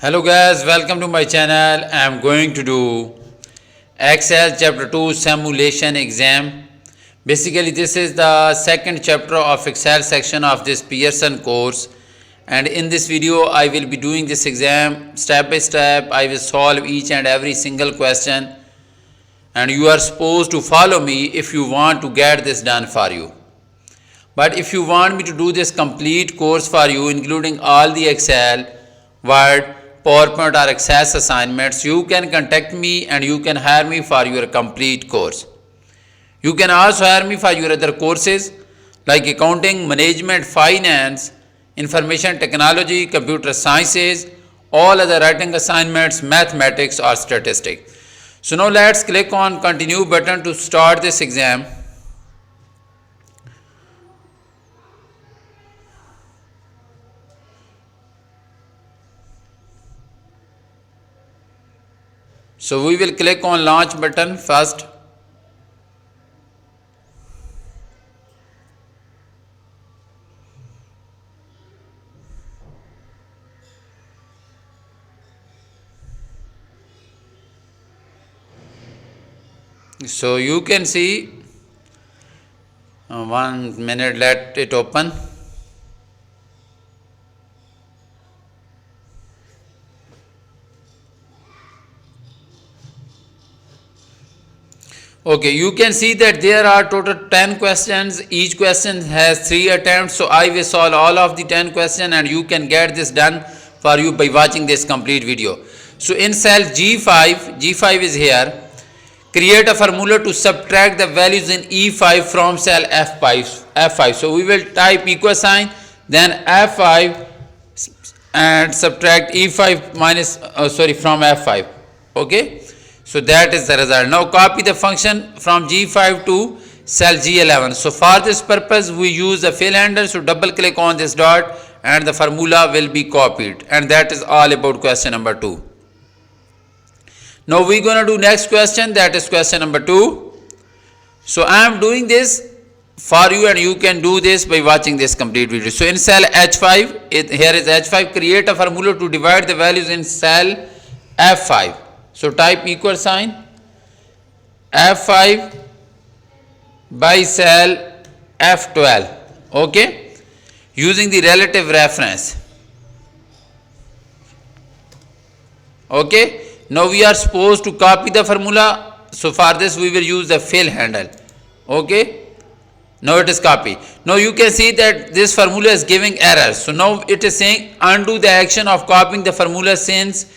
Hello guys, welcome to my channel. I am going to do Excel chapter 2 simulation exam. Basically this is the second chapter of Excel section of this Pearson course, and in this video I will be doing this exam step by step. I will solve each and every single question and you are supposed to follow me if you want to get this done for you. But if you want me to do this complete course for you, including all the Excel, Word, PowerPoint or Access assignments, you can contact me and you can hire me for your complete course. You can also hire me for your other courses like accounting, management, finance, information technology, computer sciences, all other writing assignments, mathematics or statistics. So now let's click on continue button to start this exam. So we will click on launch button first. So you can see 1 minute, let it open. Okay, you can see that there are total 10 questions. Each question has 3 attempts. So I will solve all of the 10 questions and you can get this done for you by watching this complete video. So in cell G5 is here. Create a formula to subtract the values in E5 from cell F5. So we will type equal sign, then F5 and subtract E5 from F5. Okay. So that is the result. Now copy the function from G5 to cell G11. So for this purpose we use the fill handle. So double click on this dot and the formula will be copied. And that is all about question number 2. Now we are going to do next question, that is question number 2. So I am doing this for you and you can do this by watching this complete video. So in cell H5, here is H5, create a formula to divide the values in cell F5. So type equal sign F5 by cell F12, okay, using the relative reference. Okay, now we are supposed to copy the formula. So for this we will use the fill handle. Okay, now it is copied. Now you can see that this formula is giving error. So now it is saying undo the action of copying the formula since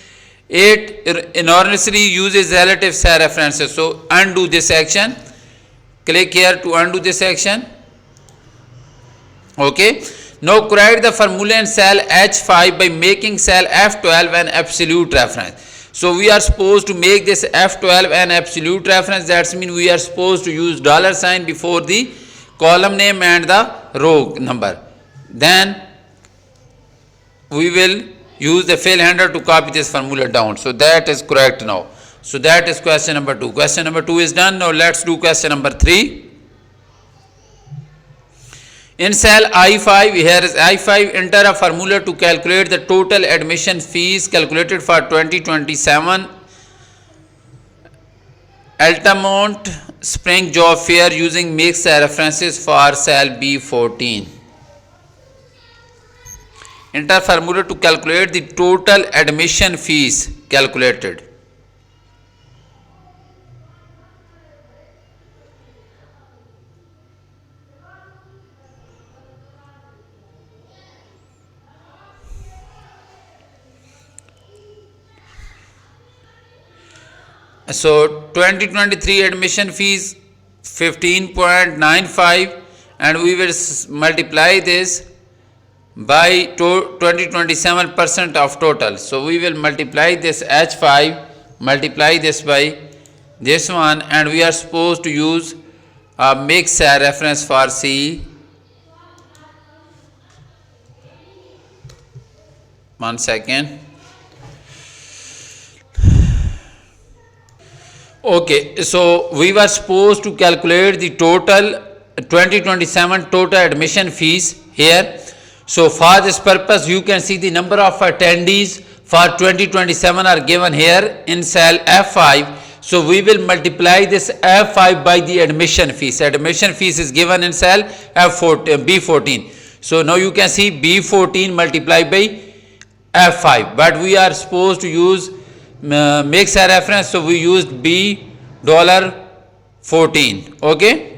it erroneously uses relative cell references. So undo this action. Click here to undo this action. Okay. Now correct the formula in cell H5 by making cell F12 an absolute reference. So we are supposed to make this F12 an absolute reference. That means we are supposed to use $sign before the column name and the row number. Then we will use the fill handle to copy this formula down. So that is correct now. So that is question number 2. Question number 2 is done. Now let's do question number 3. In cell I5, here is I5, enter a formula to calculate the total admission fees calculated for 2027 Altamont Spring Job Fair using mixed references for cell B14. Enter formula to calculate the total admission fees calculated. So 2023 admission fees 15.95 and we will multiply this by 2027% of total. So we will multiply this H5, multiply this by this one, and we are supposed to use a mixed reference for C. 1 second. Okay, so we were supposed to calculate the total 2027 total admission fees here. So for this purpose, you can see the number of attendees for 2027 are given here in cell F5. So we will multiply this F5 by the admission fees. Admission fees is given in cell F14, B14. So now you can see B14 multiplied by F5. But we are supposed to use makes a reference. So we used B $14. Okay.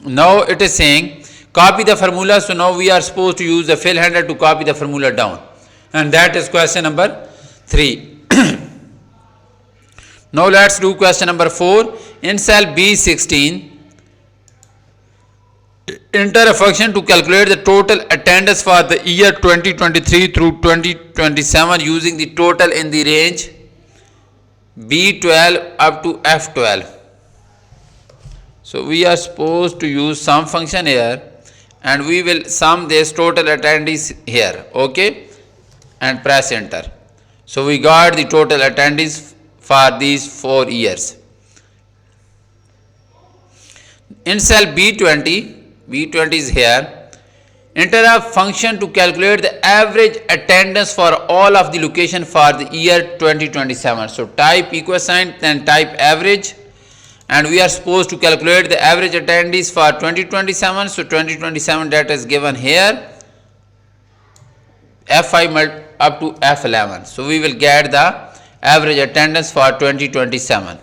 Now it is saying copy the formula. So now we are supposed to use the fill handle to copy the formula down. And that is question number 3. Now let's do question number 4. In cell B16, enter a function to calculate the total attendance for the year 2023 through 2027 using the total in the range B12 up to F12. So we are supposed to use sum function here, and we will sum this total attendees here, okay, and press enter. So we got the total attendees for these 4 years. In cell B20 is here, enter a function to calculate the average attendance for all of the location for the year 2027. So type equal sign, then type average, and we are supposed to calculate the average attendees for 2027. So 2027 data is given here, F5 up to F11. So we will get the average attendance for 2027.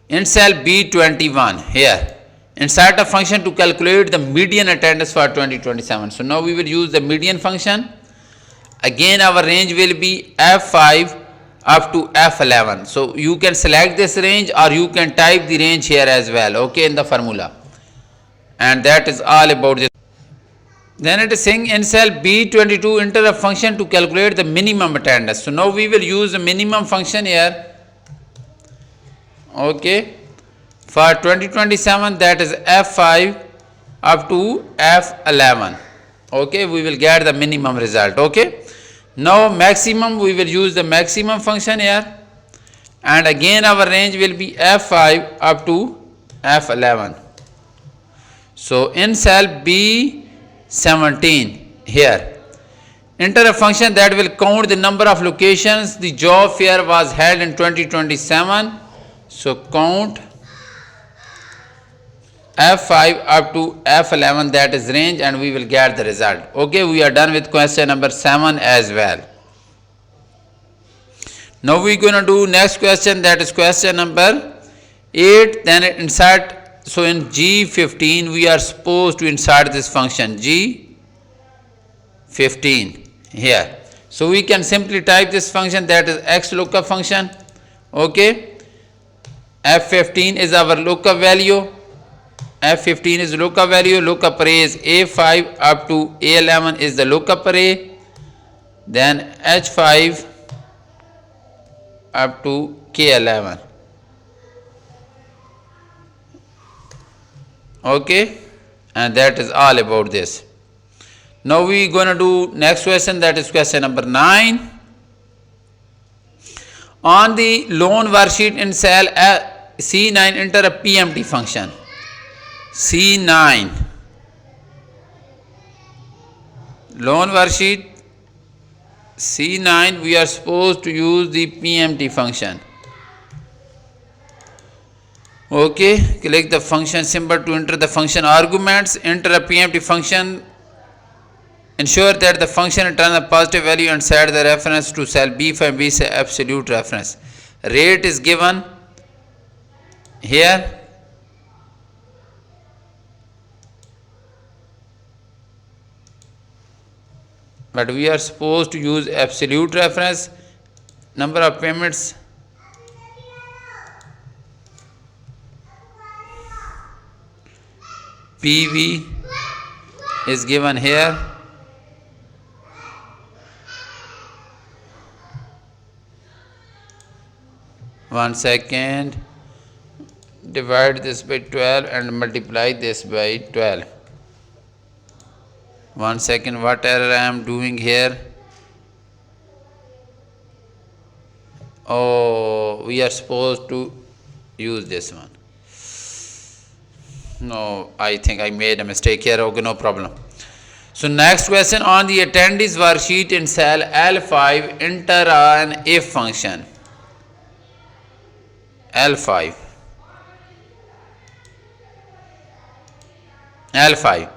In cell B21 here, insert a function to calculate the median attendance for 2027. So now we will use the median function. Again our range will be F5 up to F11. So you can select this range, or you can type the range here as well, okay, in the formula. And that is all about this. Then it is saying in cell B22, enter a function to calculate the minimum attendance. So now we will use the minimum function here, okay, for 2027, that is F5 up to F11. Okay, we will get the minimum result. Okay, now maximum, we will use the maximum function here, and again our range will be F5 up to F11. So in cell B17 here, enter a function that will count the number of locations the job fair was held in 2027. So count F5 up to F11, that is range, and we will get the result. Okay, we are done with question number 7 as well. Now we are going to do next question, that is question number 8. Then insert, so in G15 we are supposed to insert this function G15 here. So we can simply type this function, that is XLOOKUP function. Okay, F15 is our lookup value. F15 is lookup value. Lookup array is A5 up to A11 is the lookup array. Then H5 up to K11. Okay, and that is all about this. Now we are going to do next question, that is question number 9. On the loan worksheet in cell C9, enter a PMT function. C9, loan worksheet C9, we are supposed to use the PMT function. Okay, click the function symbol to enter the function arguments. Enter a PMT function. Ensure that the function returns a positive value and set the reference to cell B5, B say absolute reference. Rate is given here. But we are supposed to use absolute reference. Number of payments, PV is given here. One second. Divide this by 12 and multiply this by 12. 1 second, what error I am doing here? Oh, we are supposed to use this one. No, I think I made a mistake here. Okay, no problem. So next question on the attendees worksheet in cell L5, enter an if function. L5. L5.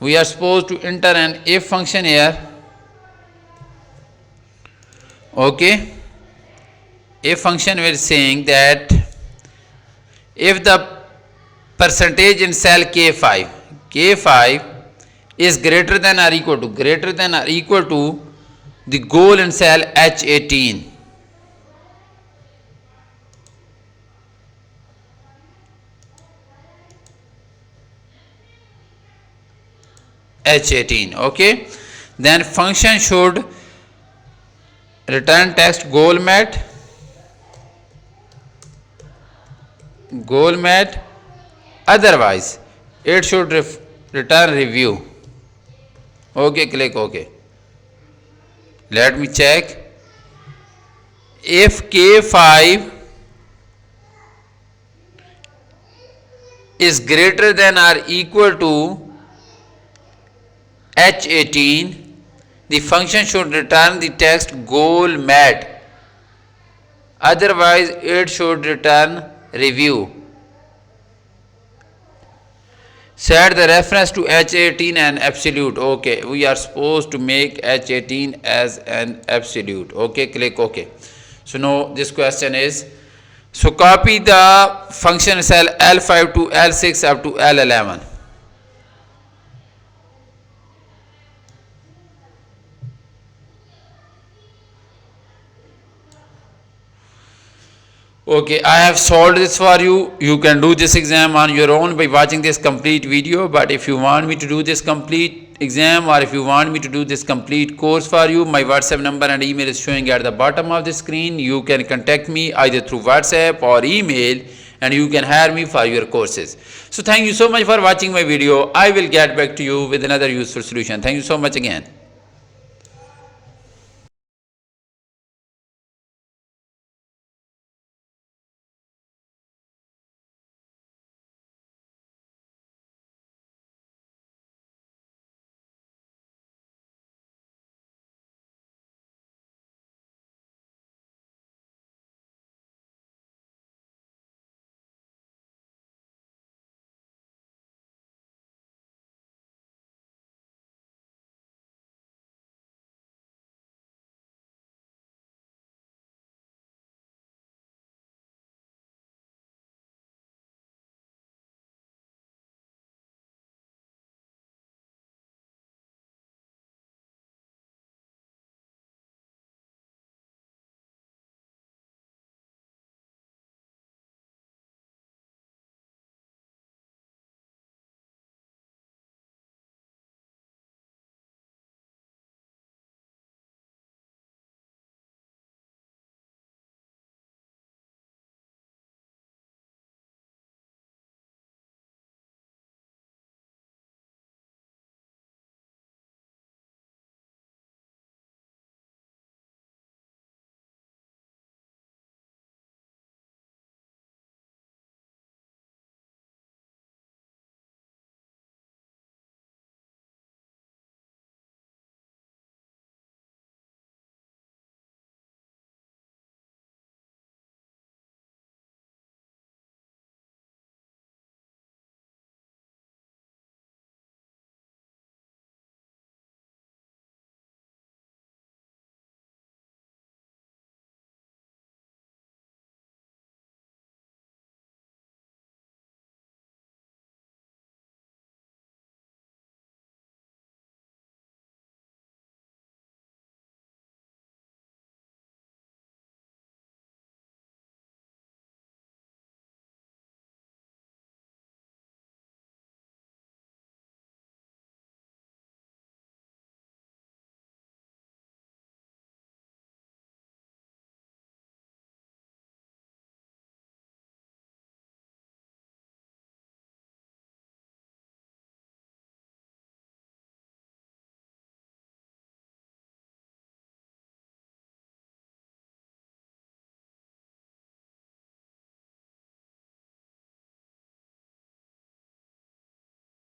We are supposed to enter an if function here. Okay. If function we are saying that if the percentage in cell K5 is greater than or equal to the goal in cell H18. H18, okay, then function should return text goal met, otherwise it should return review. Okay, click OK. Let me check. If K5 is greater than or equal to H18, the function should return the text goal met, otherwise it should return review. Set the reference to H18 and absolute. Okay, we are supposed to make H18 as an absolute. Okay, click OK. So now this question is, so copy the function cell L5 to L6 up to L11. Okay, I have solved this for you. You can do this exam on your own by watching this complete video. But if you want me to do this complete exam, or if you want me to do this complete course for you, my WhatsApp number and email is showing at the bottom of the screen. You can contact me either through WhatsApp or email, and you can hire me for your courses. So thank you so much for watching my video. I will get back to you with another useful solution. Thank you so much again.